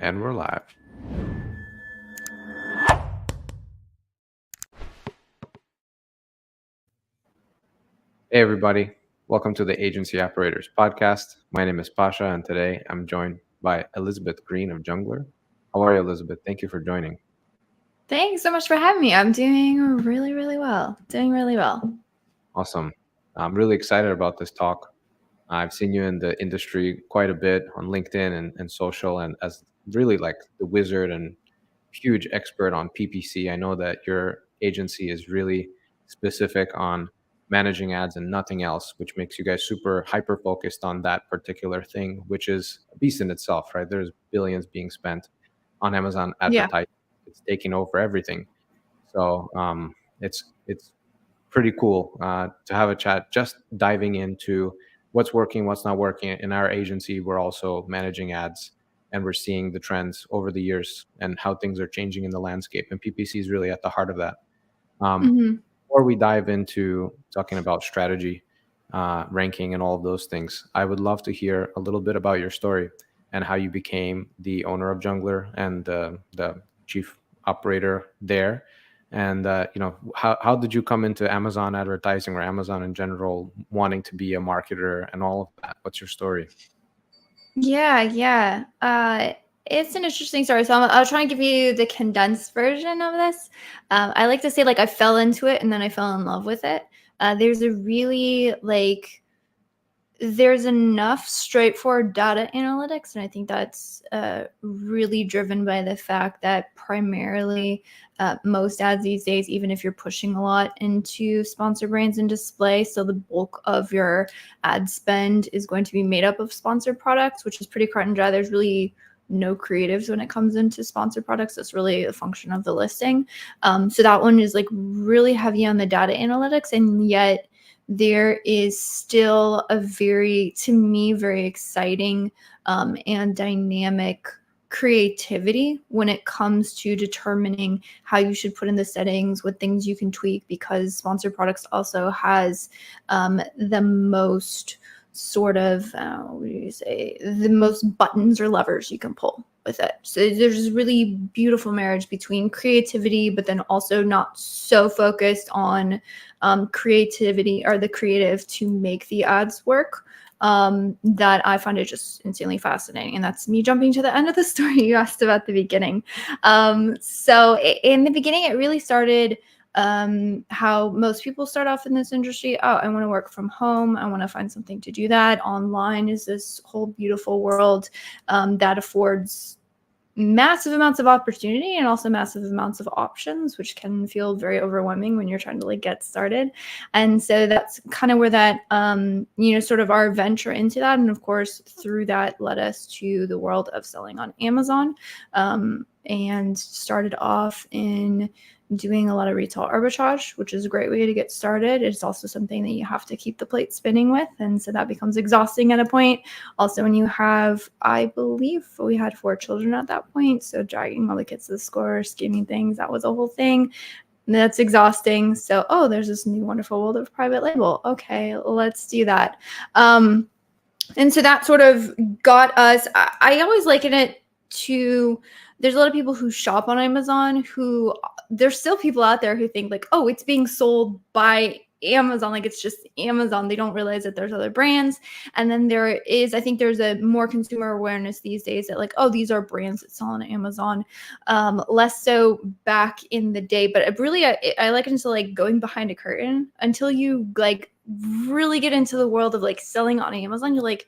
And we're live. Hey, everybody. Welcome to the Agency Operators Podcast. My name is Pasha, and today I'm joined by Elizabeth Greene of Jungler. How are you, Elizabeth? Thank you for joining. Thanks so much for having me. I'm doing really well. Doing really well. Awesome. I'm really excited about this talk. I've seen you in the industry quite a bit on LinkedIn and social, and as really like the wizard and huge expert on PPC. I know that your agency is really specific on managing ads and nothing else, which makes you guys super hyper focused on that particular thing, which is a beast in itself, right? There's billions being spent on Amazon Yeah. advertising. It's taking over everything. So it's pretty cool to have a chat, just diving into what's working, what's not working. In our agency, we're also managing ads and we're seeing the trends over the years and how things are changing in the landscape. And PPC is really at the heart of that. hmm Before we dive into talking about strategy, ranking, and all of those things, I would love to hear a little bit about your story and how you became the owner of Jungler and the chief operator there. And how did you come into Amazon advertising or Amazon in general, wanting to be a marketer and all of that? What's your story? Yeah. It's an interesting story. So I'll try and give you the condensed version of this. I like to say I fell into it and then I fell in love with it. There's a really there's enough straightforward data analytics, and I think that's really driven by the fact that primarily most ads these days, even if you're pushing a lot into sponsor brands and display, so the bulk of your ad spend is going to be made up of sponsored products, which is pretty cut and dry. There's really no creatives when it comes into sponsored products. It's really a function of the listing. So that one is really heavy on the data analytics, and yet there is still a to me, very exciting and dynamic creativity when it comes to determining how you should put in the settings, what things you can tweak, because sponsored products also has the most what do you say, the most buttons or levers you can pull with it. So there's a really beautiful marriage between creativity, but then also not so focused on creativity or the creative to make the ads work. That I find it just insanely fascinating. And that's me jumping to the end of the story you asked about the beginning. So in the beginning, it really started how most people start off in this industry. Oh, I want to work from home. I want to find something to do that. Online is this whole beautiful world that affords massive amounts of opportunity and also massive amounts of options, which can feel very overwhelming when you're trying to get started. And so that's kind of where that sort of our venture into that, and of course through that led us to the world of selling on Amazon, and started off in doing a lot of retail arbitrage, which is a great way to get started. It's also something that you have to keep the plate spinning with, and so that becomes exhausting at a point. Also, when you have, I believe we had 4 children at that point, so dragging all the kids to the store, scheming things, that was a whole thing. And that's exhausting. So, there's this new wonderful world of private label. Okay, let's do that. And so that sort of got us. I always liken it to, there's a lot of people who shop on Amazon who, there's still people out there who think oh, it's being sold by Amazon, it's just Amazon. They don't realize that there's other brands. And then I think there's a more consumer awareness these days that oh, these are brands that sell on Amazon. Less so back in the day, but really I liken it to going behind a curtain until you really get into the world of selling on Amazon. You're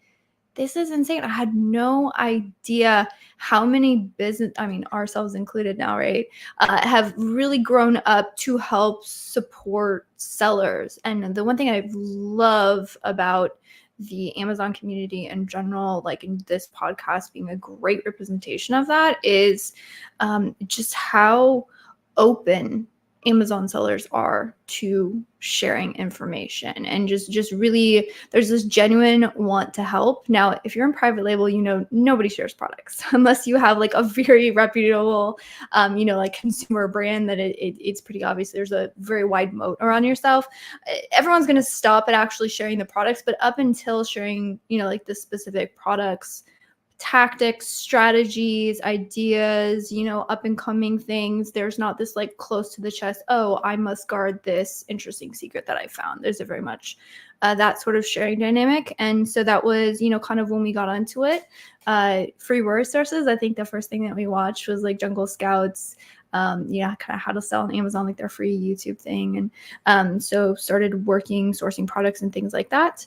this is insane. I had no idea how many ourselves included now, right, have really grown up to help support sellers. And the one thing I love about the Amazon community in general, in this podcast being a great representation of that, is just how open Amazon sellers are to sharing information, and just really there's this genuine want to help. Now, if you're in private label, nobody shares products unless you have a very reputable consumer brand that it's pretty obvious there's a very wide moat around yourself. Everyone's going to stop at actually sharing the products, but up until sharing the specific products, tactics, strategies, ideas, up and coming things. There's not this like close to the chest, oh, I must guard this interesting secret that I found. There's a very much that sort of sharing dynamic. And so that was, kind of when we got onto it. Free resources. I think the first thing that we watched was like Jungle Scouts, kind of how to sell on Amazon, like their free YouTube thing. And so started working, sourcing products and things like that.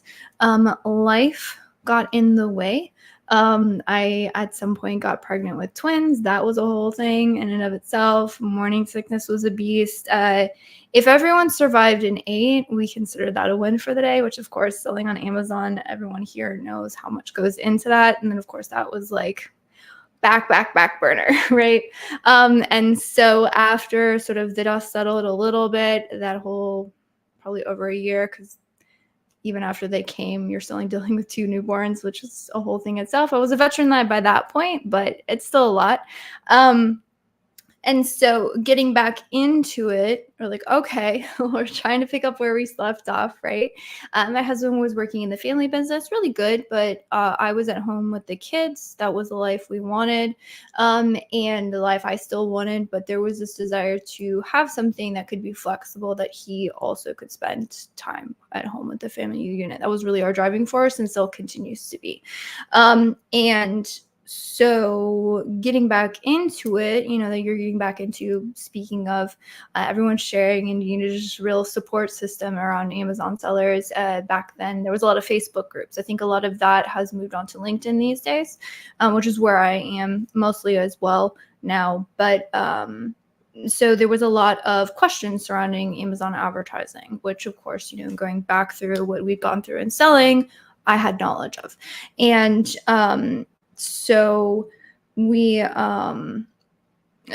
Life got in the way. I at some point got pregnant with twins. That was a whole thing in and of itself. Morning sickness was a beast. If everyone survived and ate, we consider that a win for the day, which of course, selling on Amazon, everyone here knows how much goes into that. And then of course that was like back burner, right? And so after sort of the dust settled a little bit, that whole probably over a year, because even after they came, you're still dealing with 2 newborns, which is a whole thing itself. I was a veteran by that point, but it's still a lot. And so getting back into it, we're like, okay, we're trying to pick up where we left off, right? My husband was working in the family business, really good, but I was at home with the kids. That was the life we wanted, and the life I still wanted, but there was this desire to have something that could be flexible, that he also could spend time at home with the family unit. That was really our driving force and still continues to be. And so getting back into it, that you're getting back into, speaking of everyone sharing and, just real support system around Amazon sellers. Back then, there was a lot of Facebook groups. I think a lot of that has moved on to LinkedIn these days, which is where I am mostly as well now. But so there was a lot of questions surrounding Amazon advertising, which of course, going back through what we've gone through in selling, I had knowledge of. And so we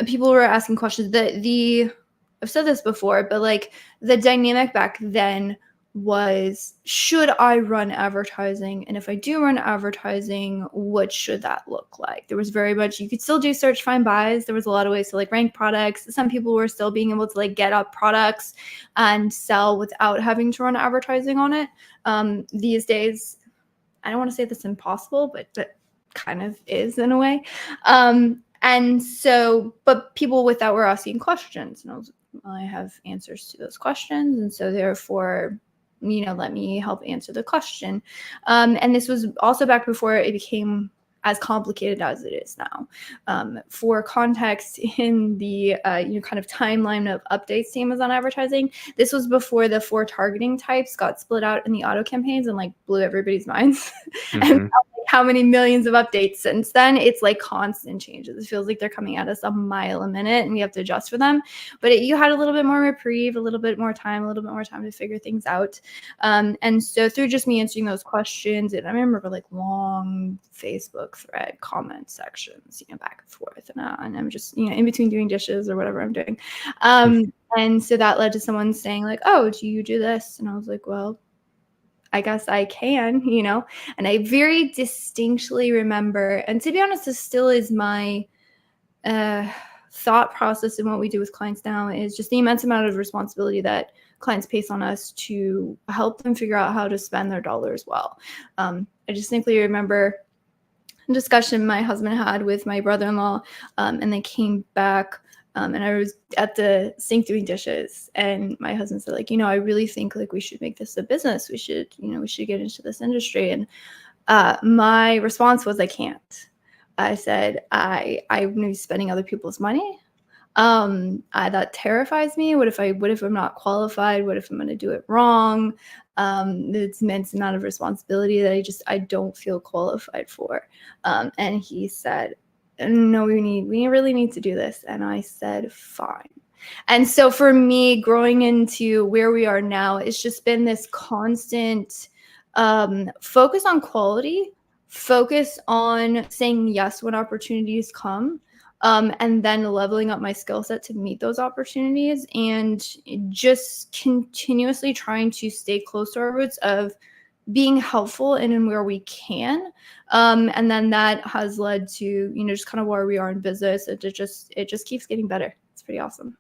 people were asking questions. I've said this before, but like the dynamic back then was, should I run advertising? And if I do run advertising, what should that look like? There was very much, you could still do search, find, buys. There was a lot of ways to like rank products. Some people were still being able to like get up products and sell without having to run advertising on it. These days, I don't want to say that's impossible, but kind of is in a way. And so, but people with that were asking questions, and I have answers to those questions. And so therefore, let me help answer the question. And this was also back before it became as complicated as it is now. For context, in the kind of timeline of updates to Amazon advertising, this was before the 4 targeting types got split out in the auto campaigns and like blew everybody's minds. And how many millions of updates since then? It's like constant changes. It feels like they're coming at us a mile a minute and we have to adjust for them. But you had a little bit more reprieve, a little bit more time to figure things out. And so through just me answering those questions, and I remember like long Facebook thread comment sections, back and forth, and I'm just, in between doing dishes or whatever I'm doing. And so that led to someone saying like, oh, do you do this? And I was like, well, I guess I can, and I very distinctly remember, and to be honest, this still is my thought process in what we do with clients now, is just the immense amount of responsibility that clients place on us to help them figure out how to spend their dollars well. I distinctly remember a discussion my husband had with my brother-in-law, and they came back, and I was at the sink doing dishes, and my husband said like, I really think like we should make this a business. We should get into this industry. And my response was, I can't. I said, I'm going to be spending other people's money. That terrifies me. What if I'm not qualified? What if I'm going to do it wrong? It's immense amount of responsibility that I don't feel qualified for. And he said, no, we really need to do this. And I said, fine. And so for me, growing into where we are now, it's just been this constant focus on quality, focus on saying yes when opportunities come, and then leveling up my skill set to meet those opportunities, and just continuously trying to stay close to our roots of being helpful in where we can. And then that has led to, just kind of where we are in business. It just keeps getting better. It's pretty awesome.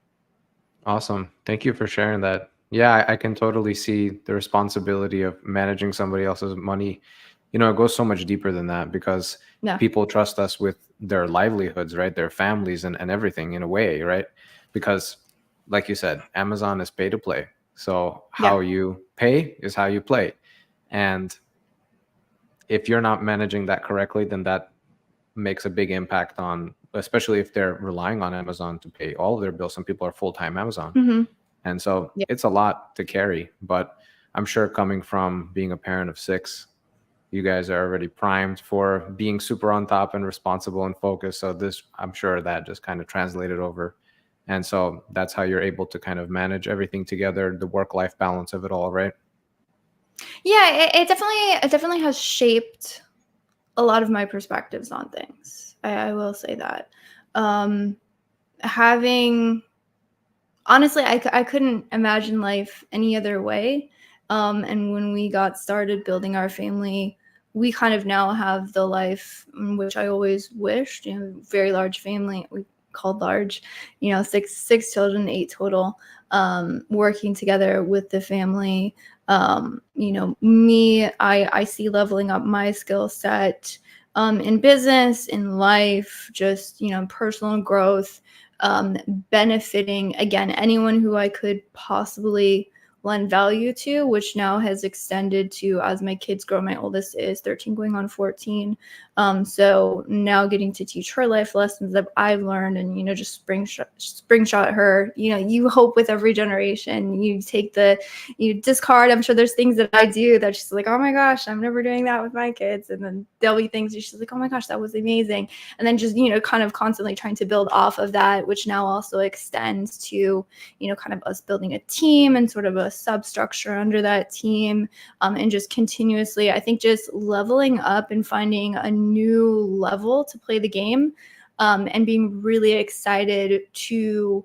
Awesome. Thank you for sharing that. Yeah, I can totally see the responsibility of managing somebody else's money it goes so much deeper than that, because Yeah. people trust us with their livelihoods, right? Their families and everything, in a way, right? Because like you said, Amazon is pay to play. So Yeah. how you pay is how you play. And if you're not managing that correctly, then that makes a big impact on, especially if they're relying on Amazon to pay all of their bills. Some people are full-time Amazon. Hmm. And so Yeah. it's a lot to carry. But I'm sure, coming from being a parent of 6, you guys are already primed for being super on top and responsible and focused. So this, I'm sure that just kind of translated over. And so that's how you're able to kind of manage everything together, the work-life balance of it all, right? Yeah, it definitely has shaped a lot of my perspectives on things. I will say that. Um, having honestly, I couldn't imagine life any other way. And when we got started building our family, we kind of now have the life in which I always wished. Very large family. We called large. Six children, 8 total. Working together with the family. Me, I see leveling up my skill set. In business, in life, just personal growth, benefiting again anyone who I could possibly lend value to, which now has extended to, as my kids grow. My oldest is 13 going on 14. So now getting to teach her life lessons that I've learned, and just springshot her. You hope with every generation you discard. I'm sure there's things that I do that she's like, oh my gosh, I'm never doing that with my kids. And then there'll be things that she's like, oh my gosh, that was amazing. And then just kind of constantly trying to build off of that, which now also extends to kind of us building a team and sort of a substructure under that team, and just continuously, I think, just leveling up and finding a new level to play the game, and being really excited to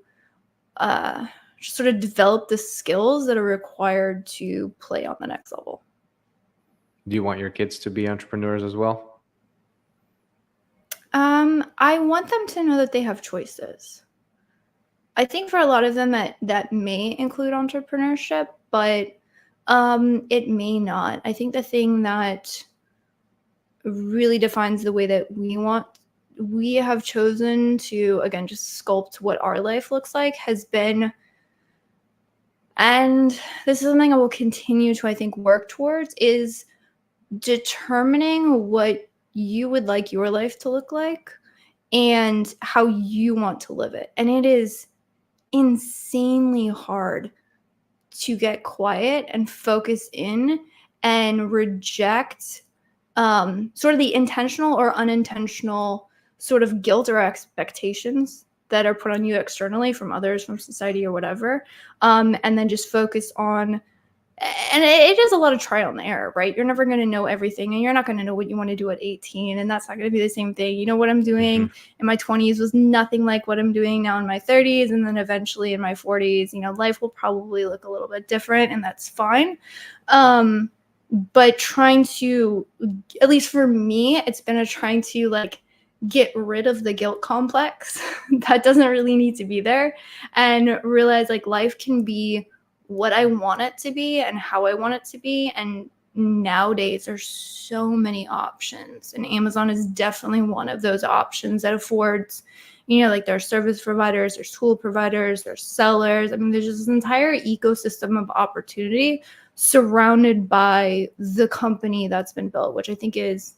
sort of develop the skills that are required to play on the next level. Do you want your kids to be entrepreneurs as well? I want them to know that they have choices. I think for a lot of them that may include entrepreneurship, but it may not. I think the thing that really defines the way that we have chosen to, again, just sculpt what our life looks like, has been, and this is something I will continue to, I think, work towards, is determining what you would like your life to look like and how you want to live it. And it is insanely hard to get quiet and focus in and reject sort of the intentional or unintentional sort of guilt or expectations that are put on you externally from others, from society or whatever, and then just focus on, and it is a lot of trial and error, right? You're never going to know everything, and you're not going to know what you want to do at 18, and that's not going to be the same thing. What I'm doing in my 20s was nothing like what I'm doing now in my 30s, and then eventually in my 40s, life will probably look a little bit different, and that's fine. But trying to, at least for me, it's been trying to get rid of the guilt complex that doesn't really need to be there, and realize life can be what I want it to be and how I want it to be. And nowadays there's so many options, and Amazon is definitely one of those options that affords, there's service providers, there's tool providers, there's sellers. I mean, there's just this entire ecosystem of opportunity surrounded by the company that's been built, which I think is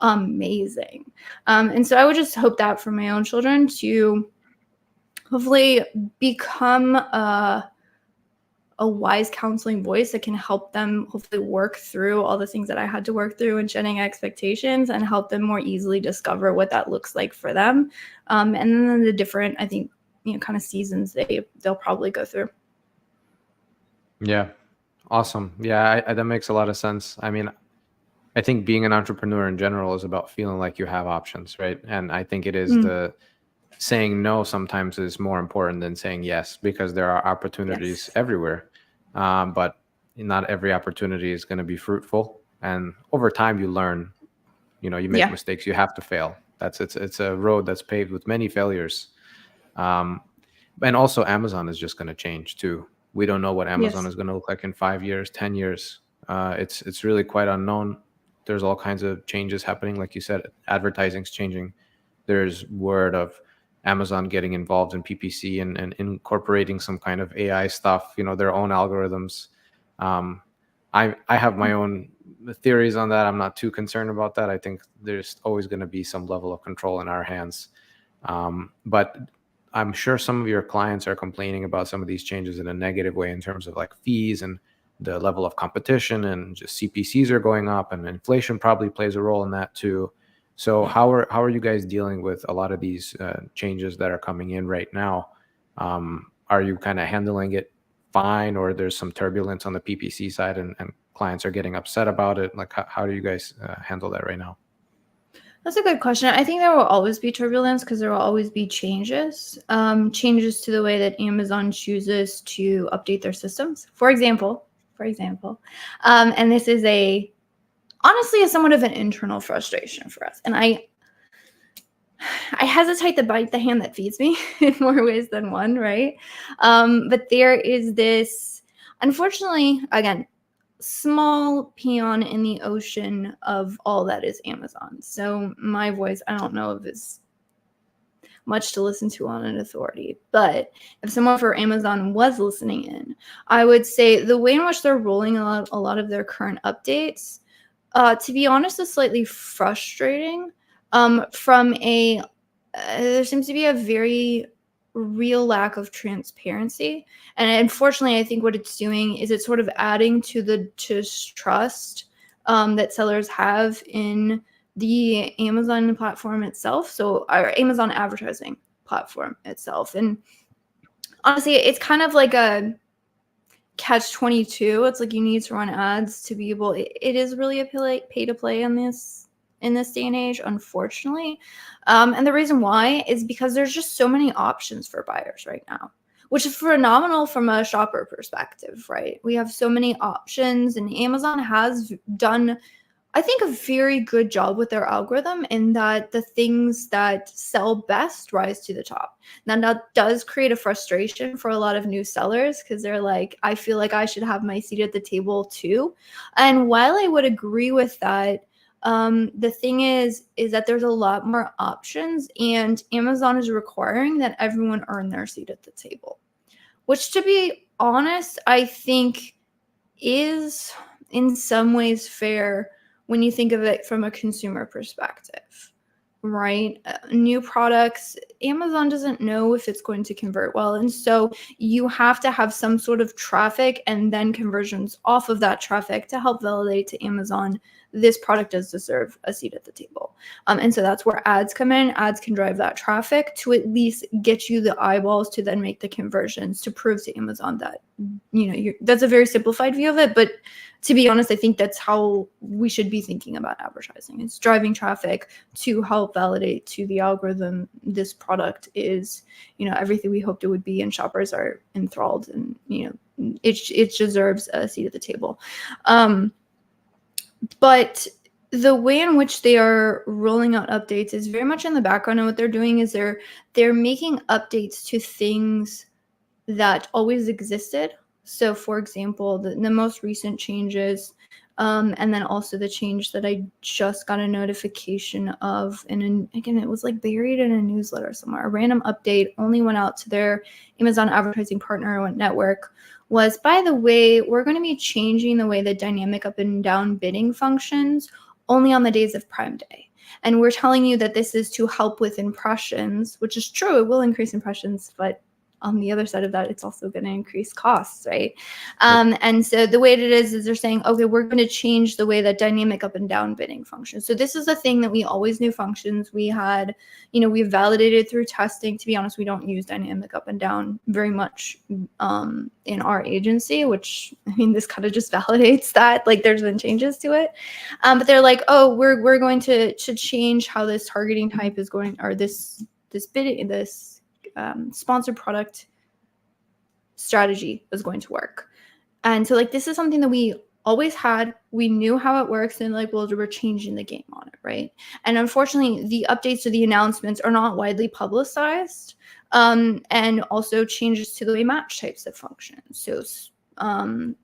amazing. And so I would just hope that for my own children to hopefully become a wise counseling voice that can help them hopefully work through all the things that I had to work through and shedding expectations, and help them more easily discover what that looks like for them. And then the different, I think, kind of seasons they'll probably go through. Yeah. Awesome. Yeah, that makes a lot of sense. I mean, I think being an entrepreneur in general is about feeling like you have options, right? And I think it is Mm, the saying no sometimes is more important than saying yes, because there are opportunities yes. everywhere. But not every opportunity is going to be fruitful. And over time, you learn, you make Yeah. mistakes, you have to fail. It's a road that's paved with many failures. Um, and also, Amazon is just going to change too. We don't know what Amazon Yes. is going to look like in 5 years, 10 years. It's really quite unknown. there's all kinds of changes happening. Like you said, advertising's changing. There's word of Amazon getting involved in PPC and incorporating some kind of AI stuff, their own algorithms. Um, I have my own theories on that. I'm not too concerned about that. I think there's always going to be some level of control in our hands. But I'm sure some of your clients are complaining about some of these changes in a negative way in terms of like fees and the level of competition, and just CPCs are going up, and inflation probably plays a role in that too. So how are you guys dealing with a lot of these changes that are coming in right now? Are you kind of handling it fine, or there's some turbulence on the PPC side, and clients are getting upset about it? Like how do you guys handle that right now? That's a good question. I think there will always be turbulence because there will always be changes. Changes to the way that Amazon chooses to update their systems. For example, and this is honestly a somewhat of an internal frustration for us. And I hesitate to bite the hand that feeds me in more ways than one, right? But there is this, unfortunately, again, small peon in the ocean of all that is Amazon. So my voice, I don't know if it's much to listen to on an authority, but if someone for Amazon was listening in, I would say the way in which they're rolling out a lot of their current updates, to be honest, is slightly frustrating. There seems to be a very real lack of transparency, and unfortunately, I think what it's doing is it's sort of adding to the distrust that sellers have in the Amazon platform itself, so our Amazon advertising platform itself. And honestly, it's kind of like a catch 22. It's like you need to run ads to be able. It is really a pay to play in this day and age, unfortunately. And the reason why is because there's just so many options for buyers right now, which is phenomenal from a shopper perspective, right? We have so many options, and Amazon has done, I think, a very good job with their algorithm in that the things that sell best rise to the top. Now, that does create a frustration for a lot of new sellers because they're like, I feel like I should have my seat at the table too. And while I would agree with that, the thing is that there's a lot more options, and Amazon is requiring that everyone earn their seat at the table, which, to be honest, I think is in some ways fair when you think of it from a consumer perspective, right? New products, Amazon doesn't know if it's going to convert well. And so you have to have some sort of traffic and then conversions off of that traffic to help validate to Amazon this product does deserve a seat at the table. And so that's where ads come in. Ads can drive that traffic to at least get you the eyeballs to then make the conversions to prove to Amazon that, that's a very simplified view of it. But to be honest, I think that's how we should be thinking about advertising. It's driving traffic to help validate to the algorithm this product is, everything we hoped it would be, and shoppers are enthralled, and, it deserves a seat at the table. But the way in which they are rolling out updates is very much in the background, and what they're doing is they're making updates to things that always existed. So, for example, the most recent changes, and then also the change that I just got a notification of, and again, it was like buried in a newsletter somewhere. A random update only went out to their Amazon advertising partner network. Was, by the way, we're going to be changing the way that dynamic up and down bidding functions only on the days of Prime Day. And we're telling you that this is to help with impressions, which is true. It will increase impressions, but on the other side of that, it's also going to increase costs, right? And so the way it is they're saying, okay, we're going to change the way that dynamic up and down bidding functions. So this is a thing that we always knew functions. We had, we've validated through testing. To be honest, we don't use dynamic up and down very much in our agency, which, this kind of just validates that, like, there's been changes to it. But they're like, oh, we're going to change how this targeting type is going, or this bidding, this sponsored product strategy is going to work. And so, like, this is something that we always had. We knew how it works, and like, well, we're changing the game on it, right? And unfortunately, the updates to the announcements are not widely publicized, and also changes to the way match types have functioned. So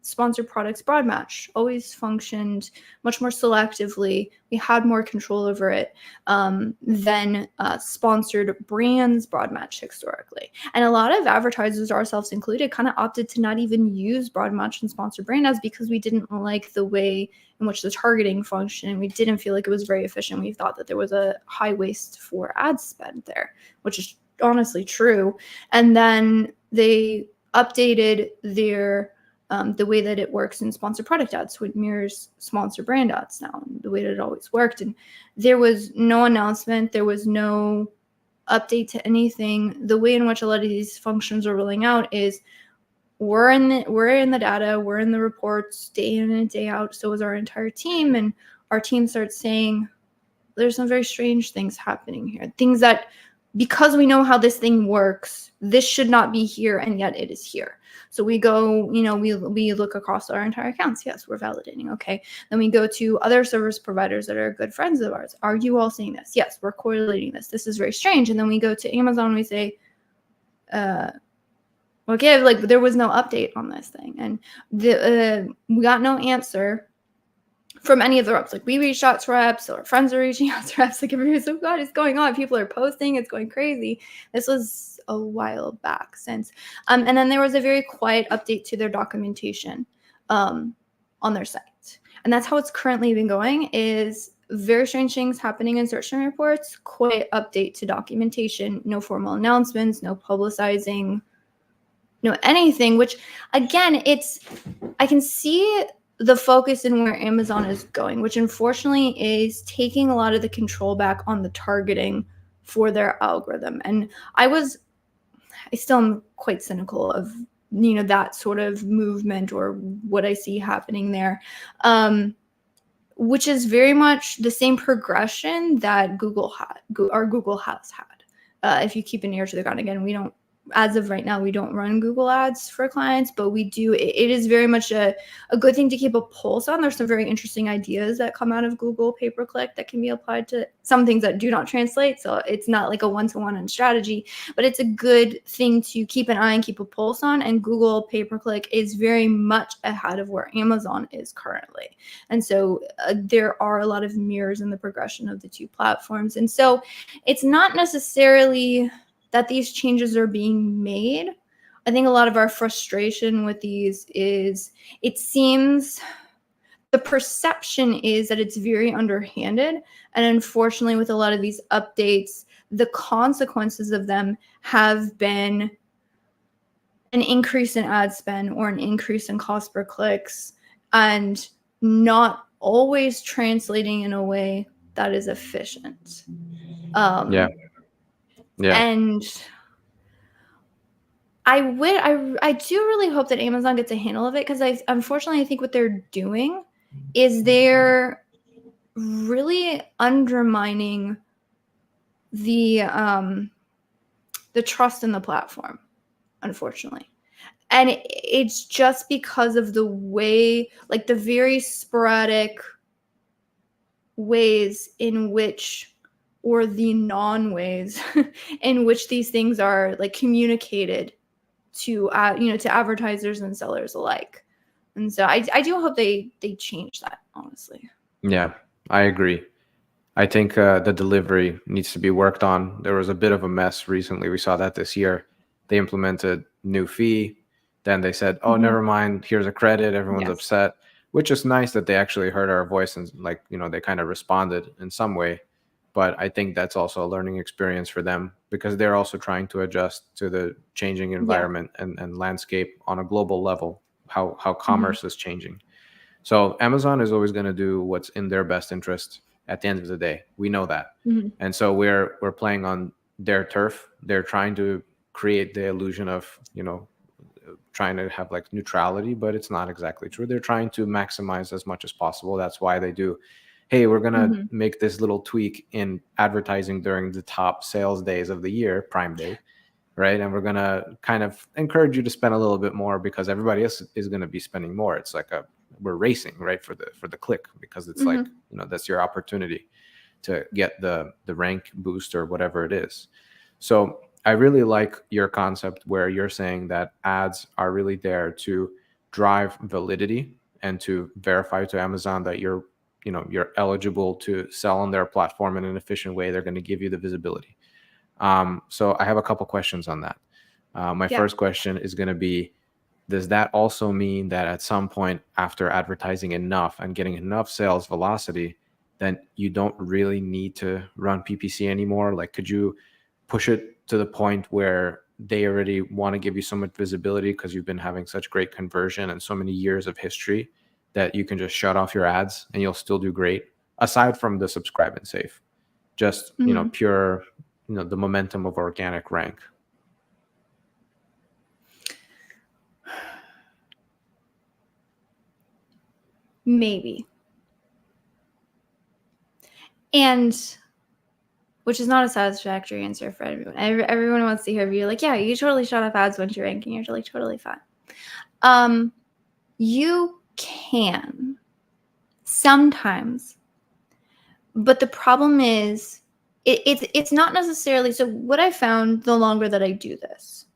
sponsored products broad match always functioned much more selectively. We had more control over it than sponsored brands broad match historically. And a lot of advertisers, ourselves included, kind of opted to not even use broad match and sponsored brand ads because we didn't like the way in which the targeting functioned. We didn't feel like it was very efficient. We thought that there was a high waste for ad spend there, which is honestly true. And then they updated their the way that it works in sponsored product ads, so it mirrors sponsor brand ads now, the way that it always worked. And there was no announcement, there was no update to anything. The way in which a lot of these functions are rolling out is we're in the data, we're in the reports day in and day out. So is our entire team, and our team starts saying there's some very strange things happening here. Things that, because we know how this thing works, this should not be here, and yet it is here. So we go, we look across our entire accounts. Yes, we're validating. Okay. Then we go to other service providers that are good friends of ours. Are you all seeing this? Yes, we're correlating this. This is very strange. And then we go to Amazon and we say, okay, like there was no update on this thing. And we got no answer from any of the reps. Like we reached out to reps, or friends are reaching out to reps. Like everybody's like, what is going on? People are posting, it's going crazy. This was a while back since. And then there was a very quiet update to their documentation on their site. And that's how it's currently been going, is very strange things happening in search term reports, quiet update to documentation, no formal announcements, no publicizing, no anything, which again, I can see the focus in where Amazon is going, which unfortunately is taking a lot of the control back on the targeting for their algorithm. And I still am quite cynical of, that sort of movement or what I see happening there, which is very much the same progression that Google has had. If you keep an ear to the ground, again, we don't, as of right now, we don't run Google ads for clients, but we do. It is very much a good thing to keep a pulse on. There's some very interesting ideas that come out of Google pay-per-click that can be applied to some things that do not translate. So it's not like a one-to-one in strategy, but it's a good thing to keep an eye and keep a pulse on. And Google pay-per-click is very much ahead of where Amazon is currently. And so there are a lot of mirrors in the progression of the two platforms. And so it's not necessarily that these changes are being made. I think a lot of our frustration with these is it seems the perception is that it's very underhanded. And unfortunately, with a lot of these updates, the consequences of them have been an increase in ad spend or an increase in cost per clicks, and not always translating in a way that is efficient. Yeah. And I do really hope that Amazon gets a handle of it, because unfortunately I think what they're doing is they're really undermining the trust in the platform, unfortunately. And it's just because of the way, like the very sporadic ways in which, or the non-ways in which these things are like communicated to to advertisers and sellers alike. And so I do hope they change that, honestly. Yeah, I agree. I think the delivery needs to be worked on. There was a bit of a mess recently. We saw that this year. They implemented new fee. Then they said, oh, never mind, here's a credit. Everyone's upset, which is nice that they actually heard our voice and they kind of responded in some way. But I think that's also a learning experience for them, because they're also trying to adjust to the changing environment and landscape on a global level, how commerce is changing. So Amazon is always going to do what's in their best interest at the end of the day. We know that. And so we're playing on their turf. They're trying to create the illusion of, trying to have like neutrality, but it's not exactly true. They're trying to maximize as much as possible. That's why they do, hey, we're going to make this little tweak in advertising during the top sales days of the year, Prime Day, right? And we're going to kind of encourage you to spend a little bit more, because everybody else is going to be spending more. It's like we're racing, right, for the click, because it's like, that's your opportunity to get the rank boost or whatever it is. So I really like your concept where you're saying that ads are really there to drive validity and to verify to Amazon that you're eligible to sell on their platform in an efficient way. They're going to give you the visibility. So I have a couple questions on that. My Yeah. first question is going to be, does that also mean that at some point after advertising enough and getting enough sales velocity, then you don't really need to run PPC anymore? Like, could you push it to the point where they already want to give you so much visibility because you've been having such great conversion and so many years of history that you can just shut off your ads and you'll still do great, aside from the subscribe and save, just, pure, the momentum of organic rank? Maybe. And which is not a satisfactory answer for everyone. Everyone wants to hear you like, yeah, you totally shut off ads once you're ranking. You're like totally fine. You can sometimes, but the problem is it's not necessarily. So what I found the longer that I do this,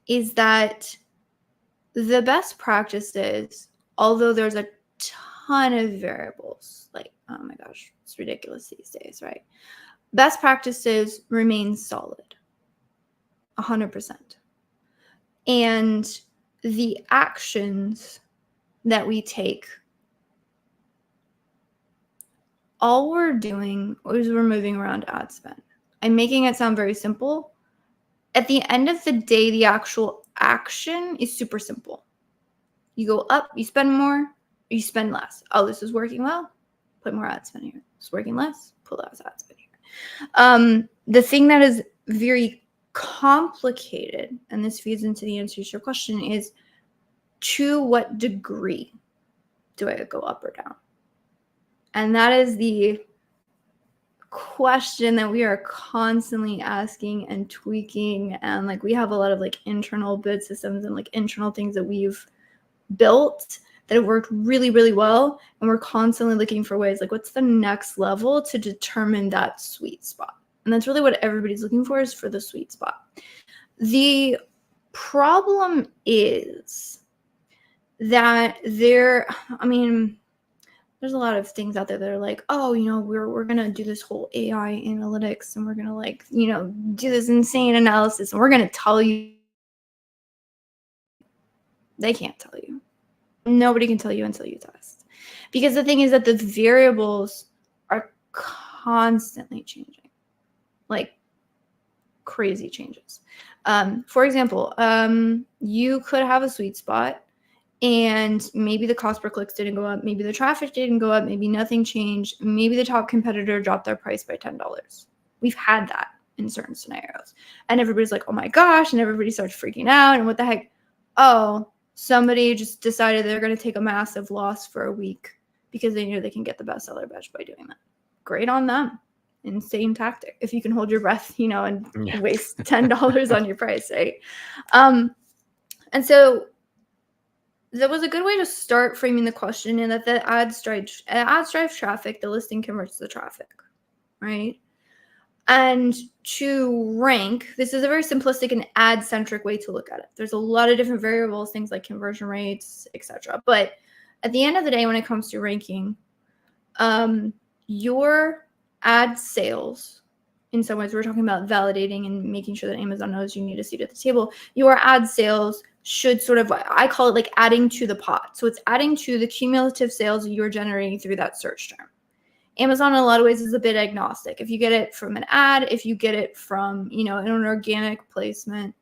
is that the best practices, although there's a ton of variables, like, oh my gosh, it's ridiculous these days, right? Best practices remain solid, 100%. And the actions that we take, all we're doing is we're moving around ad spend. I'm making it sound very simple. At the end of the day, the actual action is super simple. You go up, you spend more, you spend less. Oh, this is working well, put more ad spend here. It's working less, pull less ad spend here. The thing that is very complicated, and this feeds into the answer to your question, is to what degree do I go up or down? And that is the question that we are constantly asking and tweaking. And like we have a lot of like internal bid systems and like internal things that we've built that have worked really, really well. And we're constantly looking for ways like what's the next level to determine that sweet spot. And that's really what everybody's looking for, is for the sweet spot. The problem is that there's a lot of things out there that are like, oh, we're going to do this whole AI analytics and we're going to like, do this insane analysis and we're going to tell you. They can't tell you. Nobody can tell you until you test. Because the thing is that the variables are constantly changing, like crazy changes. For example, you could have a sweet spot and maybe the cost per clicks didn't go up, maybe the traffic didn't go up, maybe nothing changed, maybe the top competitor dropped their price by $10. We've had that in certain scenarios. And everybody's like, oh my gosh, and everybody starts freaking out, and what the heck? Oh, somebody just decided they're going to take a massive loss for a week because they knew they can get the bestseller badge by doing that. Great on them. Insane tactic. If you can hold your breath, and waste $10 on your price, right? And so that was a good way to start framing the question, in that the ads drive traffic, the listing converts the traffic, right? And to rank, this is a very simplistic and ad-centric way to look at it. There's a lot of different variables, things like conversion rates, etc. But at the end of the day, when it comes to ranking, your ad sales, in some ways, we're talking about validating and making sure that Amazon knows you need a seat at the table. Your ad sales should sort of, I call it like adding to the pot. So it's adding to the cumulative sales you're generating through that search term. Amazon in a lot of ways is a bit agnostic. If you get it from an ad, if you get it from, an organic placement,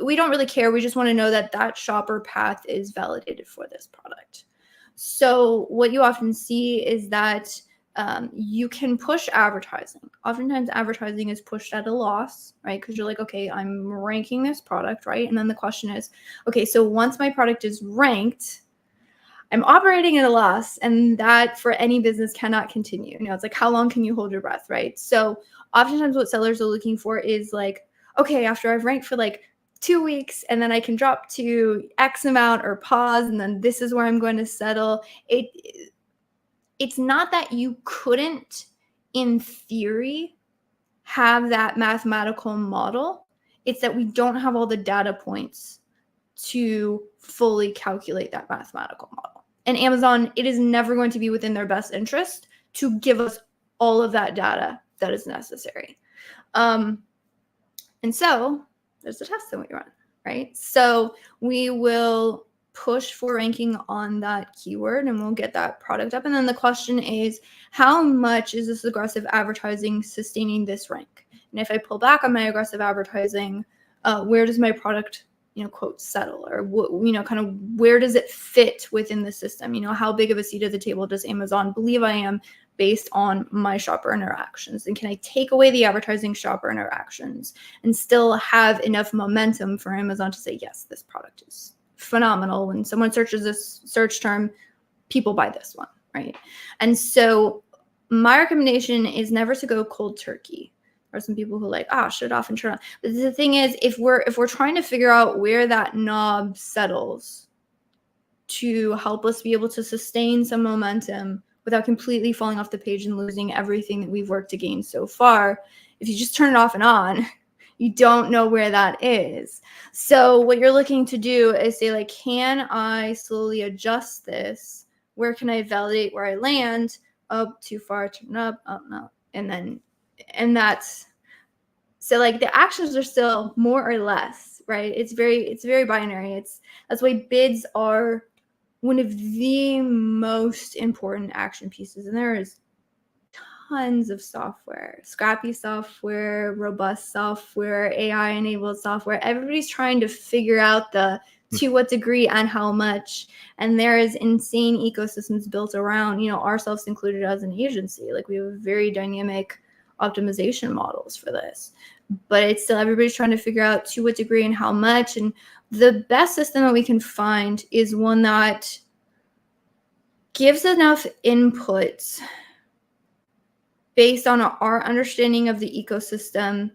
we don't really care. We just want to know that that shopper path is validated for this product. So what you often see is that you can push advertising. Oftentimes advertising is pushed at a loss, right? Because you're like, okay, I'm ranking this product, right? And then the question is, okay, so once my product is ranked, I'm operating at a loss, and that for any business cannot continue. It's like, how long can you hold your breath, right? So oftentimes what sellers are looking for is like, okay, after I've ranked for like 2 weeks and then I can drop to X amount or pause, and then this is where I'm going to settle. It's not that you couldn't, in theory, have that mathematical model. It's that we don't have all the data points to fully calculate that mathematical model. And Amazon, it is never going to be within their best interest to give us all of that data that is necessary. And so there's a test that we run, right? So we will push for ranking on that keyword and we'll get that product up. And then the question is, how much is this aggressive advertising sustaining this rank? And if I pull back on my aggressive advertising, where does my product, quote, settle? Or, kind of where does it fit within the system? How big of a seat at the table does Amazon believe I am based on my shopper interactions? And can I take away the advertising shopper interactions and still have enough momentum for Amazon to say, yes, this product is phenomenal. When someone searches this search term, people buy this one, right? And so my recommendation is never to go cold turkey. There are some people who shut it off and turn it on. But the thing is, if we're trying to figure out where that knob settles to help us be able to sustain some momentum without completely falling off the page and losing everything that we've worked to gain so far, if you just turn it off and on, you don't know where that is. So what you're looking to do is say, can I slowly adjust this? Where can I validate where I land? Up, too far, turn up, no. And that's, so the actions are still more or less, right? It's very binary. That's why bids are one of the most important action pieces. And there is tons of software, scrappy software, robust software, AI-enabled software. Everybody's trying to figure out to what degree and how much. And there is insane ecosystems built around, ourselves included as an agency. We have very dynamic optimization models for this. But it's still everybody's trying to figure out to what degree and how much. And the best system that we can find is one that gives enough inputs based on our understanding of the ecosystem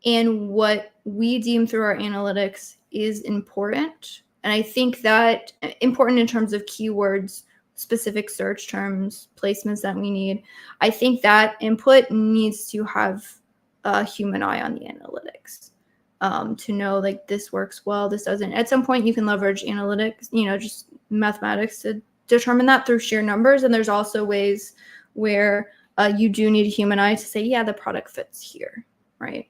and what we deem through our analytics is important. And I think that important in terms of keywords, specific search terms, placements that we need. I think that input needs to have a human eye on the analytics to know this works well, this doesn't. At some point you can leverage analytics, just mathematics to determine that through sheer numbers. And there's also ways where you do need a human eye to say, yeah, the product fits here, right?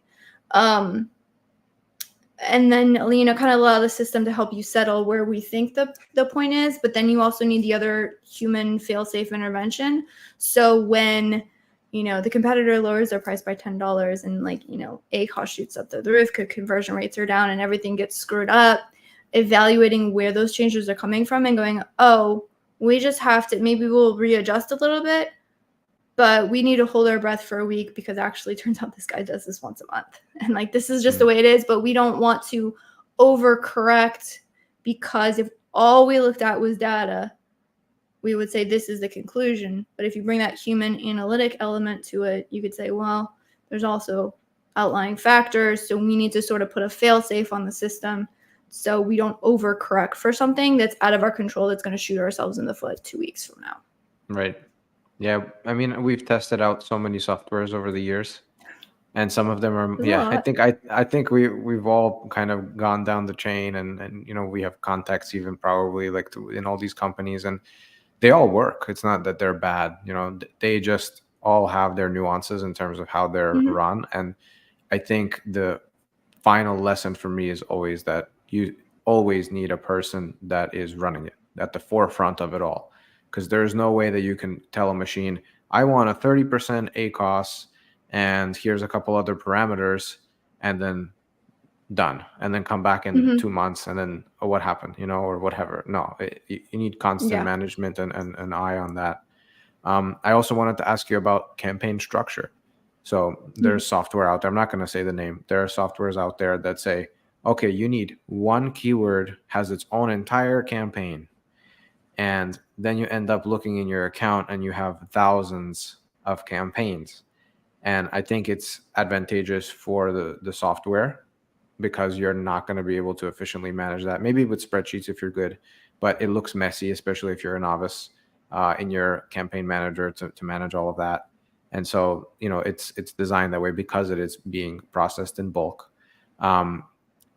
And then, kind of allow the system to help you settle where we think the point is. But then you also need the other human fail-safe intervention. So when, the competitor lowers their price by $10 and A cost shoots up the roof, conversion rates are down and everything gets screwed up, evaluating where those changes are coming from and going, oh, we just have to, maybe we'll readjust a little bit, but we need to hold our breath for a week because actually turns out this guy does this once a month. And this is just the way it is, but we don't want to overcorrect, because if all we looked at was data, we would say this is the conclusion. But if you bring that human analytic element to it, you could say, well, there's also outlying factors. So we need to sort of put a fail safe on the system so we don't overcorrect for something that's out of our control, that's going to shoot ourselves in the foot 2 weeks from now. Right. Yeah. I mean, we've tested out so many softwares over the years, and some of them are, I think we've all kind of gone down the chain, and we have contacts even probably in all these companies, and they all work. It's not that they're bad. They just all have their nuances in terms of how they're run. And I think the final lesson for me is always that you always need a person that is running it at the forefront of it all. Because there's no way that you can tell a machine, I want a 30% ACOS and here's a couple other parameters, and then done, and then come back in 2 months and then, oh, what happened, or whatever. No, you need constant management and an eye on that. I also wanted to ask you about campaign structure. So there's software out there, I'm not going to say the name, there are softwares out there that say, okay, you need one keyword has its own entire campaign, and then you end up looking in your account and you have thousands of campaigns. And I think it's advantageous for the software, because you're not going to be able to efficiently manage that. Maybe with spreadsheets if you're good, but it looks messy, especially if you're a novice in your campaign manager to manage all of that. And so, it's designed that way because it is being processed in bulk. Um,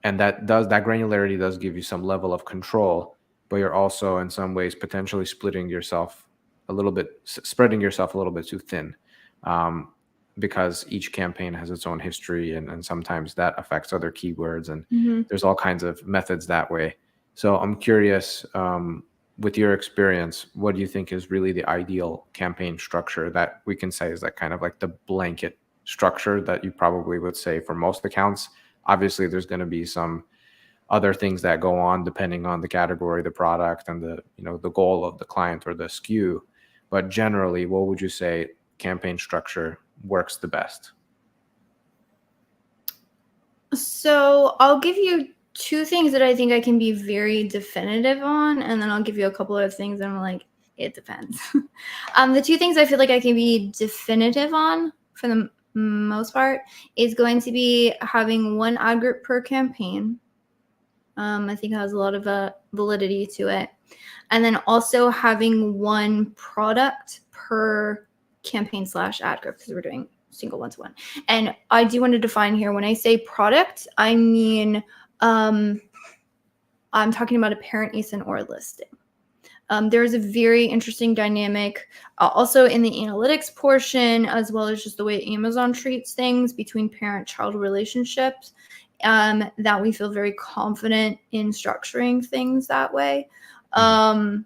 and that granularity does give you some level of control, but you're also in some ways potentially splitting yourself a little bit, spreading yourself a little bit too thin, um, because each campaign has its own history, and sometimes that affects other keywords, and Mhm. there's all kinds of methods that way. So I'm curious, with your experience, what do you think is really the ideal campaign structure that we can say is that kind of like the blanket structure that you probably would say for most accounts? Obviously, there's going to be some other things that go on depending on the category, the product, and the goal of the client or the SKU. But generally, what would you say campaign structure works the best? So I'll give you two things that I think I can be very definitive on, and then I'll give you a couple of things that I'm like, it depends. The two things I feel like I can be definitive on for the most part is going to be having one ad group per campaign. I think it has a lot of validity to it. And then also having one product per campaign / ad group, because we're doing single one-to-one. And I do want to define here, when I say product, I mean I'm talking about a parent ASIN or a listing. There's a very interesting dynamic also in the analytics portion, as well as just the way Amazon treats things between parent-child relationships, that we feel very confident in structuring things that way. And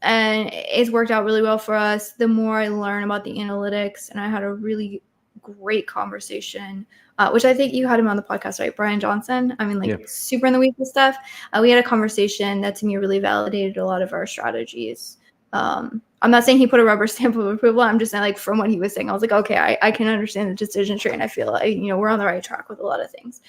it's worked out really well for us. The more I learn about the analytics, and I had a really great conversation, which I think you had him on the podcast, right? Brian Johnson. I mean, like, Yeah. super in the weeds with stuff. We had a conversation that to me really validated a lot of our strategies. I'm not saying he put a rubber stamp of approval. I'm just saying, like, from what he was saying, I was like, okay, I can understand the decision tree, and I feel like, we're on the right track with a lot of things.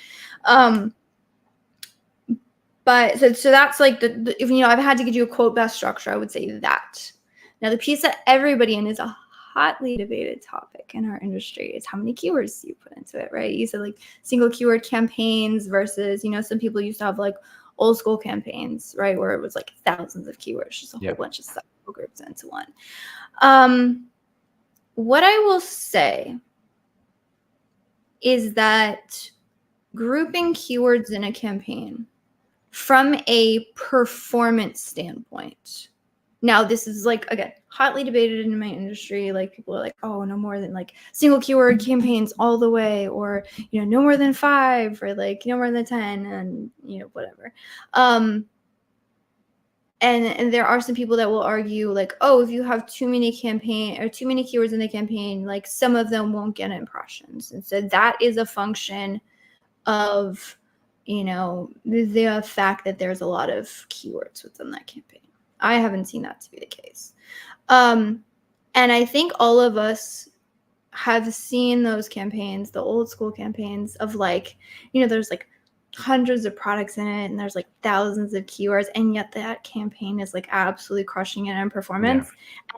But so that's like if I've had to give you a quote best structure, I would say that. Now, the piece that everybody in is a hotly debated topic in our industry is how many keywords you put into it, right? You said like single keyword campaigns versus, some people used to have like old school campaigns, right? Where it was like thousands of keywords, just a whole bunch of stuff grouped into one. What I will say is that grouping keywords in a campaign from a performance standpoint. Now, this is like, again, hotly debated in my industry. Like, people are like, oh, no more than like single keyword campaigns all the way, or, no more than 5, or like no more than 10, and, whatever. And there are some people that will argue like, oh, if you have too many keywords in the campaign, like some of them won't get impressions. And so that is a function of the fact that there's a lot of keywords within that campaign. I haven't seen that to be the case. And I think all of us have seen those campaigns, the old school campaigns of like, there's like hundreds of products in it and there's like thousands of keywords, and yet that campaign is like absolutely crushing it in performance.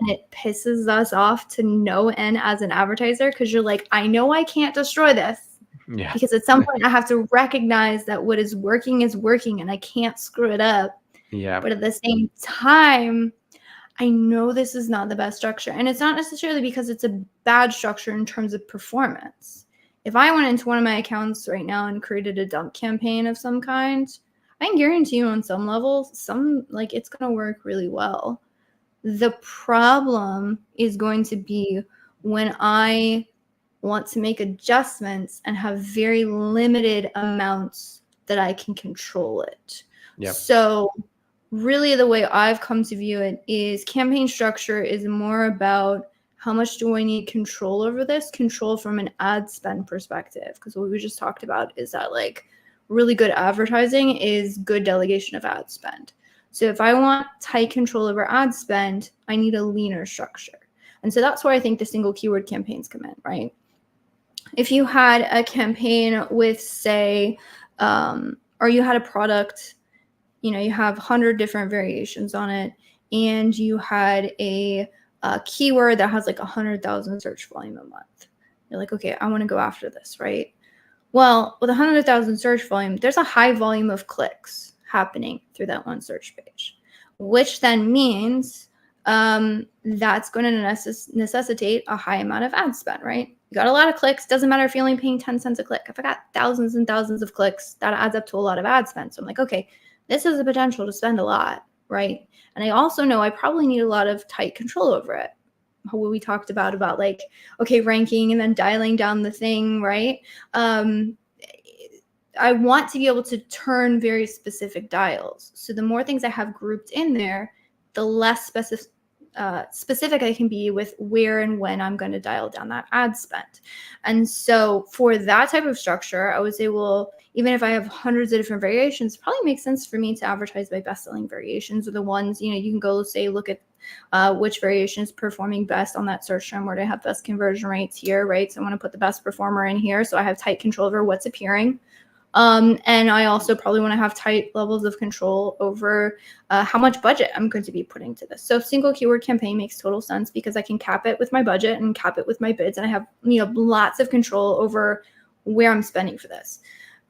And it pisses us off to no end as an advertiser, because you're like, I know I can't destroy this. Yeah. Because at some point I have to recognize that what is working and I can't screw it up. Yeah. But at the same time, I know this is not the best structure. And it's not necessarily because it's a bad structure in terms of performance. If I went into one of my accounts right now and created a dump campaign of some kind, I can guarantee you on some level, it's going to work really well. The problem is going to be when I want to make adjustments and have very limited amounts that I can control it. So really the way I've come to view it is campaign structure is more about how much do I need control over this, control from an ad spend perspective. Because what we just talked about is that like really good advertising is good delegation of ad spend. So if I want tight control over ad spend, I need a leaner structure. And so that's where I think the single keyword campaigns come in, right? If you had a campaign with, say, or you had a product, you have 100 different variations on it, and you had a keyword that has like 100,000 search volume a month. You're like, okay, I want to go after this, right? Well, with 100,000 search volume, there's a high volume of clicks happening through that one search page, which then means that's going to necessitate a high amount of ad spend, right? You got a lot of clicks. Doesn't matter if you're only paying 10 cents a click. If I got thousands and thousands of clicks, that adds up to a lot of ad spend. So I'm like, okay, this has the potential to spend a lot, right? And I also know I probably need a lot of tight control over it. What we talked about like, okay, ranking and then dialing down the thing, right? I want to be able to turn very specific dials. So the more things I have grouped in there, the less specific I can be with where and when I'm going to dial down that ad spend. And so for that type of structure, I would say, well, even if I have hundreds of different variations, it probably makes sense for me to advertise my best-selling variations, or the ones, you can go say, look at which variation is performing best on that search term, where they have best conversion rates here, right? So I want to put the best performer in here, so I have tight control over what's appearing. And I also probably want to have tight levels of control over how much budget I'm going to be putting to this. So single keyword campaign makes total sense because I can cap it with my budget and cap it with my bids, and I have lots of control over where I'm spending for this.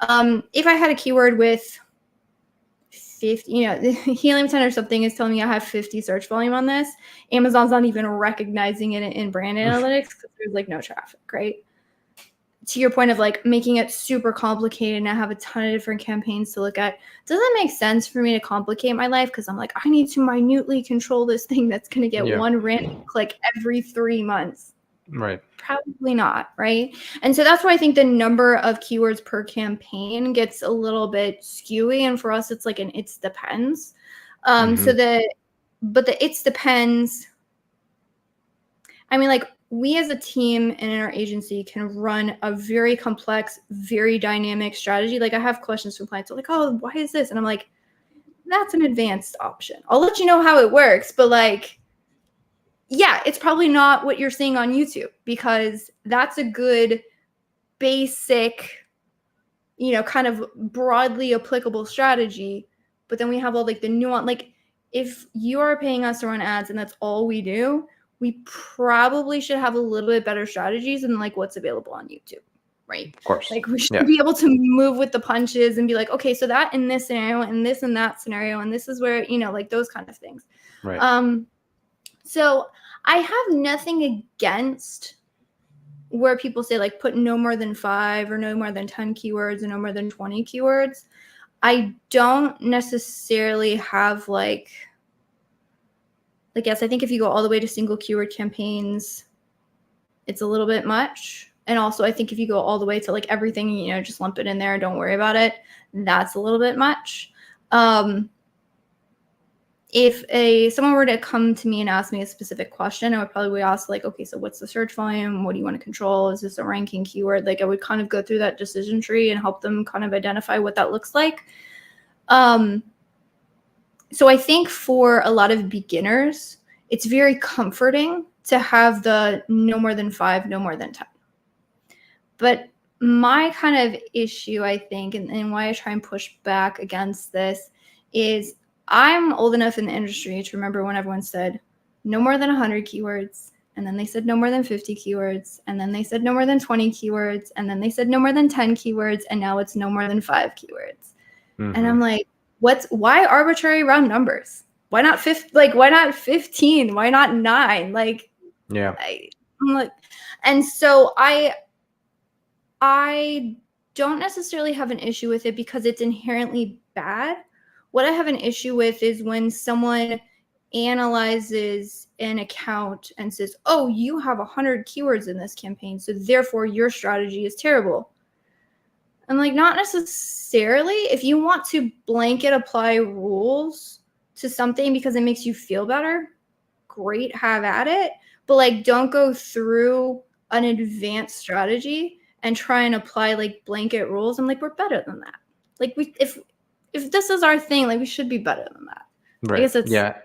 If I had a keyword with 50, the helium 10 or something is telling me I have 50 search volume on this, Amazon's not even recognizing it in brand analytics because there's like no traffic, right? To your point of like making it super complicated and I have a ton of different campaigns to look at, doesn't make sense for me to complicate my life because I'm like, I need to minutely control this thing that's going to get one random click every 3 months. Right. Probably not, right? And so that's why I think the number of keywords per campaign gets a little bit skewy. And for us, it's like an it's depends. So the it's depends. I mean, like, we as a team and in our agency can run a very complex, very dynamic strategy. Like, I have questions from clients. They're like, oh, why is this? And I'm like, that's an advanced option. I'll let you know how it works. But like, yeah, it's probably not what you're seeing on YouTube, because that's a good basic, kind of broadly applicable strategy. But then we have all like the nuance. Like, if you are paying us to run ads and that's all we do, we probably should have a little bit better strategies than like what's available on YouTube, right? Of course. Like, we should be able to move with the punches and be like, okay, so that in this scenario and this and that scenario, and this is where, like those kind of things. Right. So I have nothing against where people say like put no more than 5 or no more than 10 keywords and no more than 20 keywords. I don't necessarily have yes, I think if you go all the way to single keyword campaigns, it's a little bit much. And also I think if you go all the way to like everything, just lump it in there and don't worry about it, that's a little bit much. If someone were to come to me and ask me a specific question, I would probably ask like, okay, so what's the search volume? What do you want to control? Is this a ranking keyword? Like, I would kind of go through that decision tree and help them kind of identify what that looks like. So I think for a lot of beginners, it's very comforting to have the no more than 5, no more than 10. But my kind of issue, I think, and why I try and push back against this is I'm old enough in the industry to remember when everyone said no more than 100 keywords, and then they said no more than 50 keywords, and then they said no more than 20 keywords, and then they said no more than 10 keywords, and now it's no more than 5 keywords. And I'm like, why arbitrary round numbers? Why not 15? Why not 15? Why not 9? Like, yeah. I'm like, and so I don't necessarily have an issue with it because it's inherently bad. What I have an issue with is when someone analyzes an account and says, oh, you have 100 keywords in this campaign, so therefore your strategy is terrible. I'm like, not necessarily. If you want to blanket apply rules to something because it makes you feel better, great, have at it. But like, don't go through an advanced strategy and try and apply like blanket rules. I'm like, we're better than that. Like, if this is our thing, like, we should be better than that. Right. I guess it's, yeah.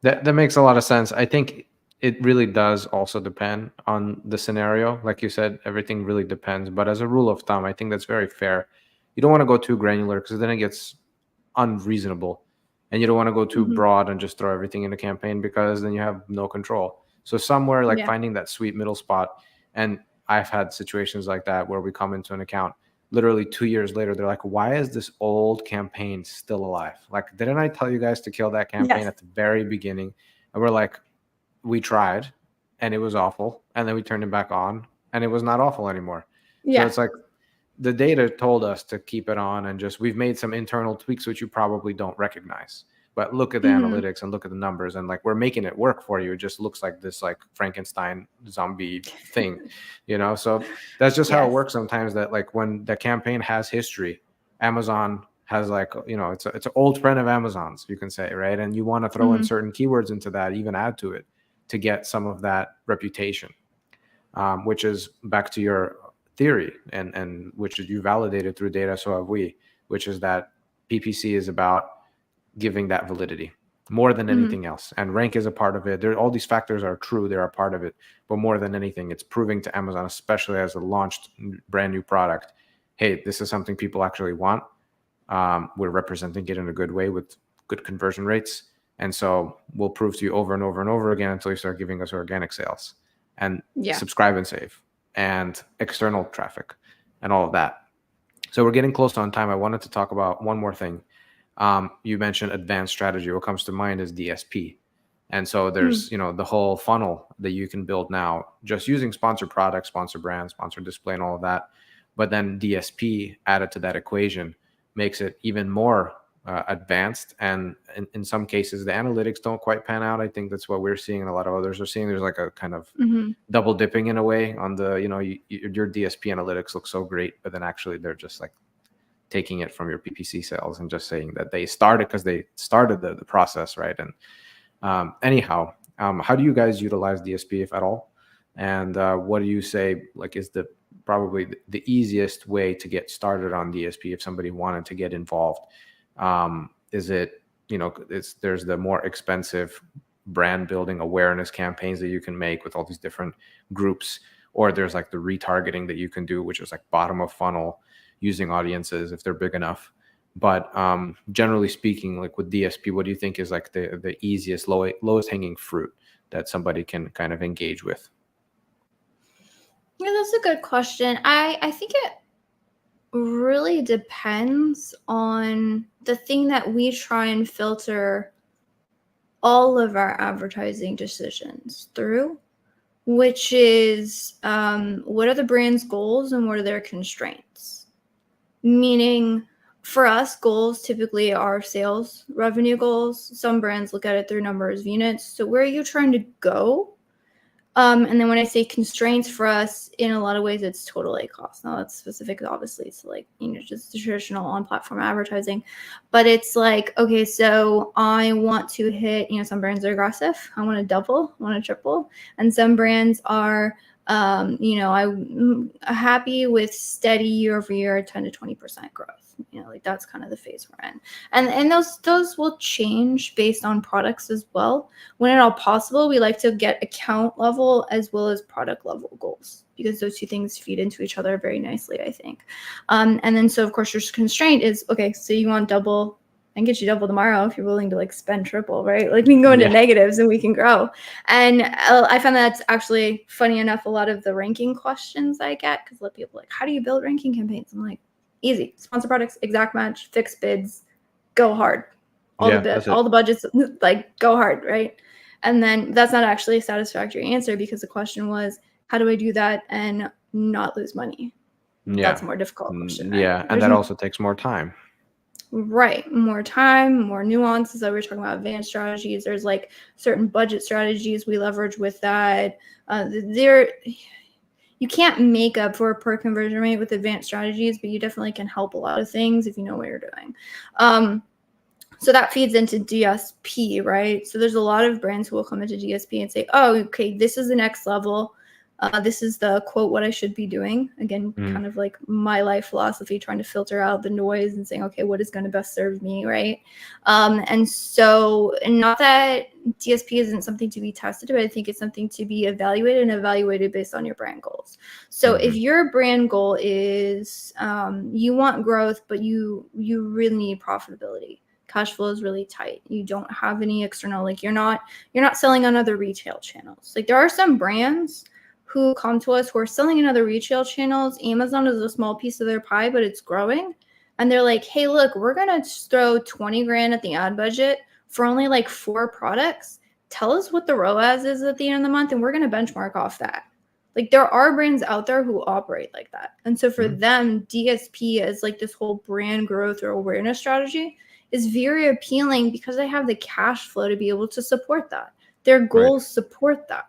That makes a lot of sense. I think it really does also depend on the scenario. Like you said, everything really depends. But as a rule of thumb, I think that's very fair. You don't want to go too granular because then it gets unreasonable. And you don't want to go too broad and just throw everything in a campaign because then you have no control. So somewhere like finding that sweet middle spot. And I've had situations like that where we come into an account, literally 2 years later, they're like, why is this old campaign still alive? Like, didn't I tell you guys to kill that campaign at the very beginning? And we're like, we tried and it was awful. And then we turned it back on and it was not awful anymore. So Yeah. it's like the data told us to keep it on, and just we've made some internal tweaks which you probably don't recognize. But look at the Hmm. analytics and look at the numbers, and like we're making it work for you. It just looks like this like Frankenstein zombie thing, you know? So that's just how it Yes. works sometimes, that like when the campaign has history, Amazon has like, you know, it's an old friend of Amazon's, you can say, right? And you want to throw in Hmm. certain keywords into that, even add to it to get some of that reputation, which is back to your theory, and which you validated through data, so have we, which is that PPC is about giving that validity more than Hmm. anything else. And rank is a part of it. There, all these factors are true; they're a part of it. But more than anything, it's proving to Amazon, especially as a launched brand new product, hey, this is something people actually want. We're representing it in a good way with good conversion rates. And so we'll prove to you over and over and over again until you start giving us organic sales and Yeah. subscribe and save and external traffic and all of that. So we're getting close on time. I wanted to talk about one more thing. You mentioned advanced strategy. What comes to mind is DSP. And so Mm. there's, you know, the whole funnel that you can build now just using sponsored products, sponsored brands, sponsored display, and all of that. But then DSP added to that equation makes it even more advanced. And in some cases, the analytics don't quite pan out. I think that's what we're seeing, and a lot of others are seeing. There's like a kind of Hmm. double dipping in a way on the, you know, your DSP analytics look so great, but then actually they're just like taking it from your PPC sales and just saying that they started because they started the process, right? And anyhow, how do you guys utilize DSP, if at all? And what do you say like is the probably the easiest way to get started on DSP if somebody wanted to get involved? Is it, you know, there's the more expensive brand building awareness campaigns that you can make with all these different groups, or there's like the retargeting that you can do, which is like bottom of funnel using audiences if they're big enough. But generally speaking, like with DSP, what do you think is like the easiest, lowest hanging fruit that somebody can kind of engage with? Yeah, that's a good question. I think it really depends on the thing that we try and filter all of our advertising decisions through, which is what are the brand's goals and what are their constraints? Meaning, for us, goals typically are sales revenue goals. Some brands look at it through numbers of units. So, where are you trying to go? And then when I say constraints for us, in a lot of ways, it's totally cost. Now that's specific, obviously, to like, you know, just the traditional on-platform advertising. But it's like, okay, so I want to hit, you know, some brands are aggressive. I want to double, I want to triple. And some brands are, you know, I'm happy with steady year over year, 10 to 20% growth. You know, like that's kind of the phase we're in. And those will change based on products as well. When at all possible, we like to get account level as well as product level goals, because those two things feed into each other very nicely, I think. And then, so of course, your constraint is, okay, so you want double. I can get you double tomorrow if you're willing to like spend triple, right? Like we can go into Yeah. negatives and we can grow. And I find that's actually funny enough. A lot of the ranking questions I get, because a lot of people are like, how do you build ranking campaigns? I'm like, easy, sponsor products, exact match, fixed bids, go hard. Yeah, that's it. All the budgets, like go hard, right? And then that's not actually a satisfactory answer, because the question was, how do I do that and not lose money? That's Yeah. a more difficult question, right? Yeah. And that also takes more time. Right, more time, more nuances. That we were talking about advanced strategies. There's like certain budget strategies we leverage with that. There, you can't make up for a per conversion rate with advanced strategies, but you definitely can help a lot of things if you know what you're doing. So that feeds into DSP, right? So there's a lot of brands who will come into DSP and say, oh, okay, this is the next level. This is the quote, what I should be doing. Again, Mm. kind of like my life philosophy, trying to filter out the noise and saying, okay, what is going to best serve me, right? And so, and not that DSP isn't something to be tested, but I think it's something to be evaluated, and evaluated based on your brand goals. So if Mm-hmm. your brand goal is you want growth, but you really need profitability, cash flow is really tight, you don't have any external, like you're not selling on other retail channels. Like there are some brands who come to us who are selling in other retail channels. Amazon is a small piece of their pie, but it's growing. And they're like, hey, look, we're going to throw 20 grand at the ad budget for only like 4 products. tell us what the ROAS is at the end of the month, and we're going to benchmark off that. Like, there are brands out there who operate like that. And so for them, DSP as like this whole brand growth or awareness strategy is very appealing because they have the cash flow to be able to support that. Their goals support that.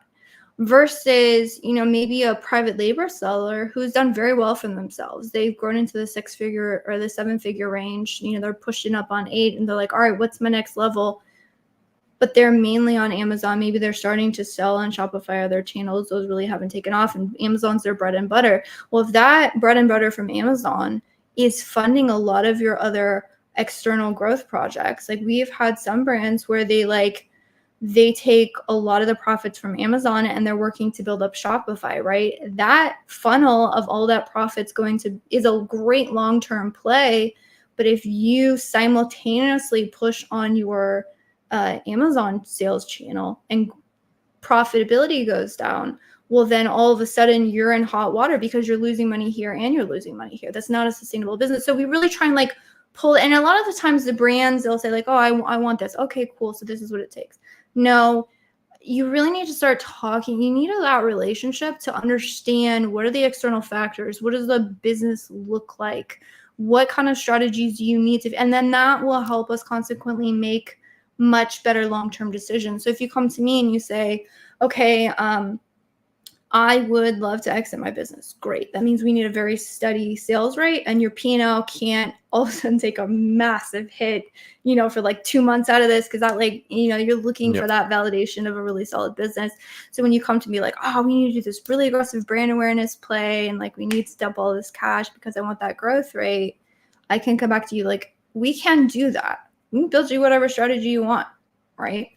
Versus, maybe a private labor seller who's done very well for themselves. They've grown into the 6-figure or the 7-figure range. They're pushing up on 8 and they're like, all right, what's my next level? But they're mainly on Amazon. Maybe they're starting to sell on Shopify or their channels. Those really haven't taken off, and Amazon's their bread and butter. Well, if that bread and butter from Amazon is funding a lot of your other external growth projects, like we've had some brands where they take a lot of the profits from Amazon and they're working to build up Shopify, right? That funnel of all that profits is a great long-term play. But if you simultaneously push on your Amazon sales channel and profitability goes down, well, then all of a sudden you're in hot water because you're losing money here and you're losing money here. That's not a sustainable business. So we really try and like pull, and a lot of the times the brands, they'll say like, oh, I want this. Okay, cool. So this is what it takes. No, you really need to start talking. You need that relationship to understand what are the external factors? What does the business look like? What kind of strategies do you need to, and then that will help us consequently make much better long-term decisions. So if you come to me and you say, okay, I would love to exit my business. Great. That means we need a very steady sales rate, and your P&L can't all of a sudden take a massive hit, for like 2 months out of this, because that you're looking for that validation of a really solid business. So when you come to me like, oh, we need to do this really aggressive brand awareness play, and like we need to dump all this cash because I want that growth rate, I can come back to you like, we can do that. We can build you whatever strategy you want, right?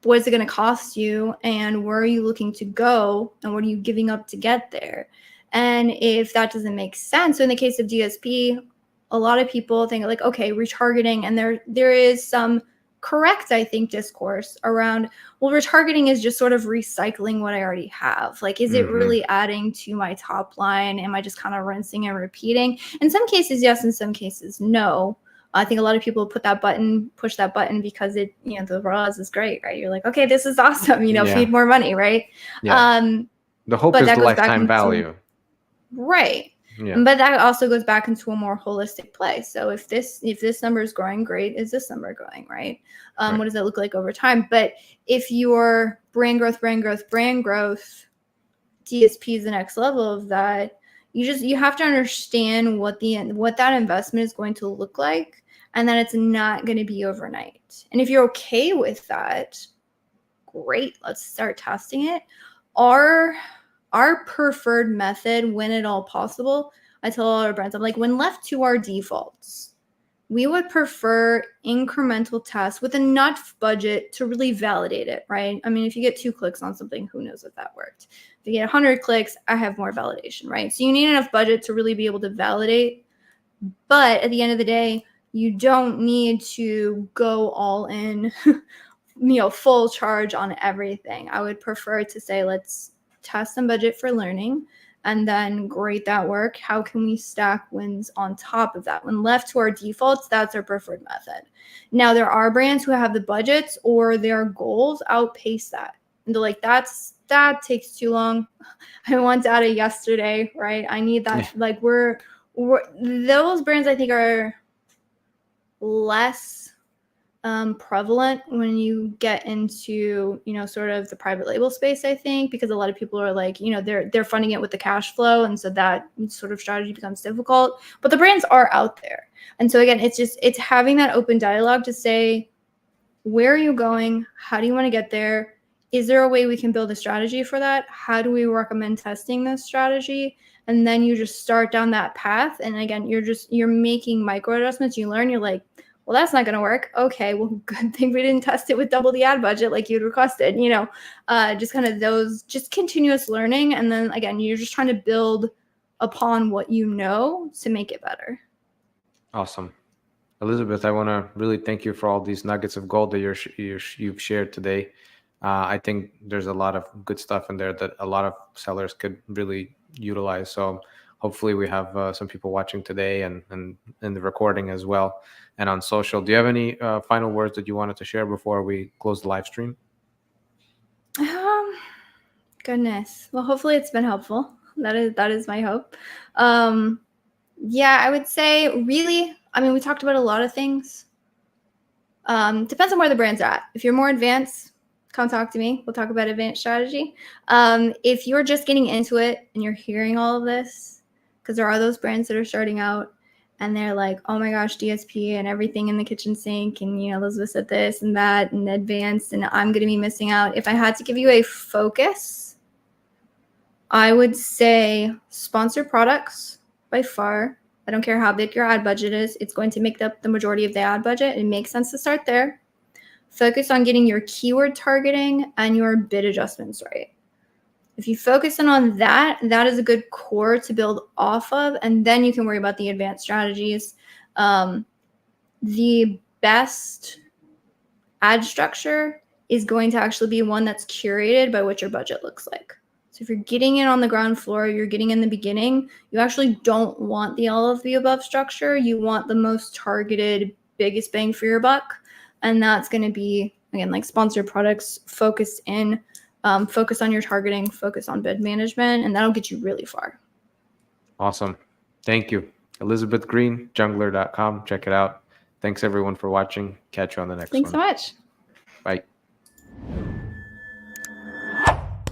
What is it going to cost you, and where are you looking to go, and what are you giving up to get there? And if that doesn't make sense, so in the case of DSP, a lot of people think like, okay, retargeting, and there is some correct, I think, discourse around, well, retargeting is just sort of recycling what I already have. Like, is it really adding to my top line? Am I just kind of rinsing and repeating? In some cases, yes. In some cases, no. I think a lot of people push that button because it, the ROAS is great, right? You're like, okay, this is awesome, feed more money, right? Yeah. The hope is the lifetime value. Right. Yeah. But that also goes back into a more holistic play. So if this number is growing, great. Is this number growing, right? What does that look like over time? But if your brand growth, DSP is the next level of that, you have to understand what that investment is going to look like, and that it's not going to be overnight. And if you're okay with that, great, let's start testing it. Our preferred method, when at all possible, I tell all our brands, I'm like, when left to our defaults, we would prefer incremental tests with enough budget to really validate it, right? I mean, if you get 2 clicks on something, who knows if that worked? If you get 100 clicks, I have more validation, right? So you need enough budget to really be able to validate. But at the end of the day, you don't need to go all in, full charge on everything. I would prefer to say, let's test some budget for learning, and then great, that work. How can we stack wins on top of that? When left to our defaults, that's our preferred method. Now, there are brands who have the budgets or their goals outpace that. And they're like, that takes too long. I want data yesterday, right? I need that. Yeah. Like we're those brands, I think, are less prevalent when you get into, sort of the private label space, I think, because a lot of people are like, they're funding it with the cash flow. And so that sort of strategy becomes difficult, but the brands are out there. And so again, it's having that open dialogue to say, where are you going? How do you want to get there? Is there a way we can build a strategy for that? How do we recommend testing this strategy? And then you just start down that path. And again, you're making micro adjustments. You learn, you're like, well, that's not going to work. Okay, well, good thing we didn't test it with double the ad budget like you'd requested, just kind of those, just continuous learning. And then again, you're just trying to build upon what you know to make it better. Awesome. Elizabeth, I want to really thank you for all these nuggets of gold that you've shared today. I think there's a lot of good stuff in there that a lot of sellers could really utilize. So hopefully we have some people watching today and in the recording as well and on social. Do you have any final words that you wanted to share before we close the live stream? Goodness. Well, hopefully it's been helpful. That is my hope. Yeah, I would say really, I mean, we talked about a lot of things. Depends on where the brand's at. If you're more advanced, come talk to me. We'll talk about advanced strategy. If you're just getting into it and you're hearing all of this, because there are those brands that are starting out and they're like, oh my gosh, DSP and everything in the kitchen sink, and Elizabeth said this and that and advanced, and I'm going to be missing out. If I had to give you a focus, I would say sponsored products by far. I don't care how big your ad budget is. It's going to make up the majority of the ad budget. It makes sense to start there. Focus on getting your keyword targeting and your bid adjustments right. If you focus in on that, that is a good core to build off of, and then you can worry about the advanced strategies. The best ad structure is going to actually be one that's curated by what your budget looks like. So if you're getting in on the ground floor, you're getting in the beginning, you actually don't want the all of the above structure. You want the most targeted, biggest bang for your buck. And that's going to be, again, like sponsored products, focus on your targeting, focus on bid management, and that'll get you really far. Awesome. Thank you. Elizabeth Greene, jungler.com. Check it out. Thanks everyone for watching. Catch you on the next one. Thanks so much. Bye.